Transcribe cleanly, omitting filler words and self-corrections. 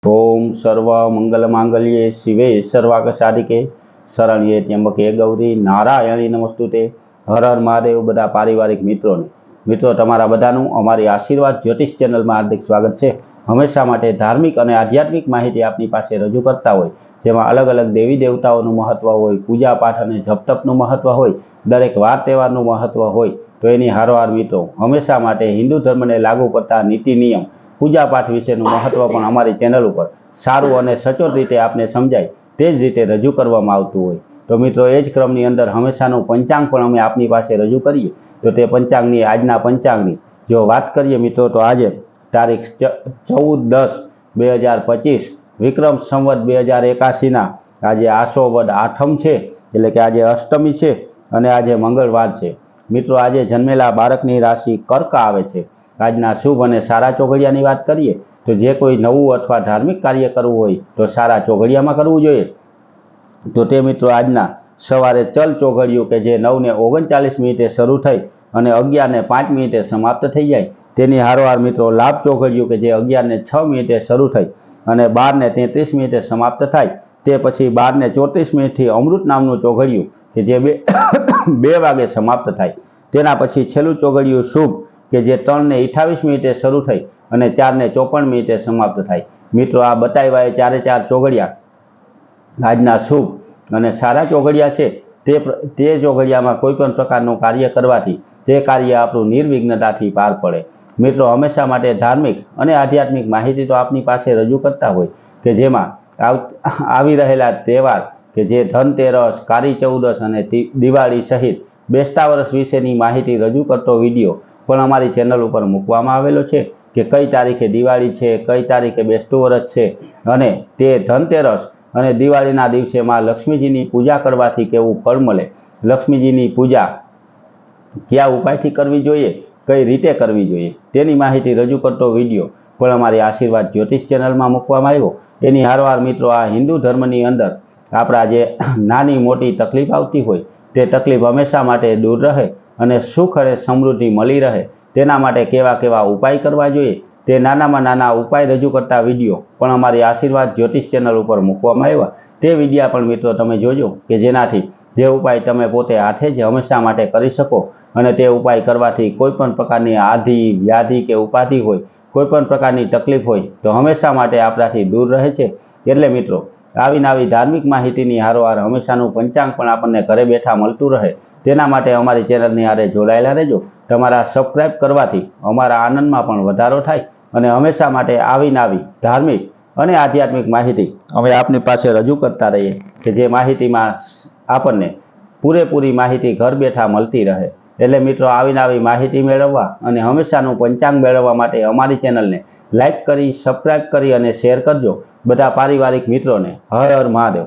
ओम सर्व मंगल मांगल्ये शिवे सर्वाक साधिके शरण्ये त्र्यंबके गौरी नारायणी नमस्तुते। हर हर महादेव। बधा पारिवारिक मित्रों तमारा बधानुं अमारी आशीर्वाद ज्योतिष चेनल में हार्दिक स्वागत है। हमेशा माटे धार्मिक और आध्यात्मिक माहिती आपनी पासे रजू करता होय, जेमां अलग अलग देवी देवताओं महत्व होय, पूजा पाठ और जप तपनुं महत्व होय, दरेक वार तहेवारनुं महत्व होय, तो एनी हारोहार मित्रों हमेशा माटे हिंदू धर्म ने लागू पड़ता नीति नियम पूजा पाठ विशेનું महत्व पण अमारी चेनल पर सारूं अने सचोट रीते आपने समजाय ते ज रीते रजू करवामां आवतुं होय। तो मित्रों ए ज क्रमनी अंदर हमेशानुं पंचांग पण अमे आपनी पासे रजू करीए। तो ते पंचांगनी आजना पंचांगनी जो वात करीए मित्रों, तो आज तारीख 14/10/2025 विक्रम संवत 2081 आज आसो वद आठम है, एटले के आज अष्टमी है और आज मंगलवार है। मित्रों आज जन्मेला बाळकनी राशि कर्क आवे छे। आजना शुभ और सारा चौघड़ियानी बात करिए तो जे कोई नवुं अथवा धार्मिक कार्य करवुं होय तो सारा चौघड़िया में करवुं जोईए। तो ते मित्रों आजना सवारे चल चौघड़ियुं के जे 9:39 शुरू थई अने 11:05 समाप्त थई जाय तेनी हारोहार मित्रों लाभ चौघड़ियुं के जे 11:06 शुरू थई अने 12:33 समाप्त थाय ते पछी 12:34 थी अमृत नामनुं चौघड़ियुं के जे 2 वागे समाप्त थाय। तेना पछी छेल्लुं चौघड़ियुं शुभ के जे 3:28 शुरू थई अने 4:54 समाप्त थाय। मित्रों आ बताव्या ए चारे चार चौघड़िया आजना शुभ अने सारा चौघड़िया छे ते चौघड़िया में कोईपण प्रकारनुं कार्य करवाथी ते कार्य आपणुं निर्विघ्नताथी पार पड़े। मित्रों हमेशा माटे धार्मिक अने आध्यात्मिक माहिती तो आपनी पासे रजू करता होय के जेमां आवी रहेला तहेवार के जे धनतेरस, कारी चौदस अने दिवाળી सहित बेसता वर्ष विशेनी माहिती रजू करतो विडियो पण अमारी चेनल पर मूकवामां आवेलो छे कि कई तारीखे दिवाળી छे, कई तारीखे बेसतुं वर्ष छे अने ते धनतेरस अने दिवाळीना दिवसे मां लक्ष्मीजीनी पूजा करवाथी केवुं फळ मळे, लक्ष्मीजीनी पूजा क्या उपायथी करवी जोईए, कई रीते करवी जोईए तेनी माहिती रजू करतो विडियो पण अमारी आशीर्वाद ज्योतिष चेनल में मूकवामां आव्यो। एनी हारोहार मित्रों आ हिंदू धर्मनी अंदर आपणा जे नानी मोटी तकलीफ आवती होय ते तकलीफ हमेशा माटे दूर रहे अने सुख अने समृद्धि मळी रहे तेना माटे केवा केवा उपाय करवा जोईए ते नानामां नाना उपाय रजू करता विडियो पण अमारी आशीर्वाद ज्योतिष चेनल पर मूकवामां आव्या। ते विडिया पण मित्रों तमे जोजो के जेनाथी जे उपाय तमे पोते हाथे ज हमेशा माटे करी शको अने ते उपाय करवाथी कोईपण प्रकारनी आधि व्याधि के उपाधि होय, कोईपण प्रकारनी तकलीफ होय तो हमेशा माटे आपणाथी दूर रहे छे। एटले मित्रों आवी नवी धार्मिक माहितीनी हारोहार हमेशानुं पंचांग पण आपणने घरे बैठा मळतुं रहे तेना माटे अमारी चेनलनी हारे जोडायेला रहेजो। तमारा सब्सक्राइब करवाथी अमारा आनंदमां पण वधारो थाय अने हमेशा माटे आवी नवी धार्मिक अने आध्यात्मिक माहिती अमे आपनी पासे रजू करता रहीए कि जे माहितीमां आपणने पूरेपूरी माहिती घर बैठा मळती रहे। एटले मित्रों आवी नवी माहिती मेळववा अने हमेशानुं पंचांग मेळववा माटे अमारी चेनलने लाइक करी, सब्सक्राइब करी अने शेर करजो। बधा पारिवारिक मित्रों ने हर हर महादेव।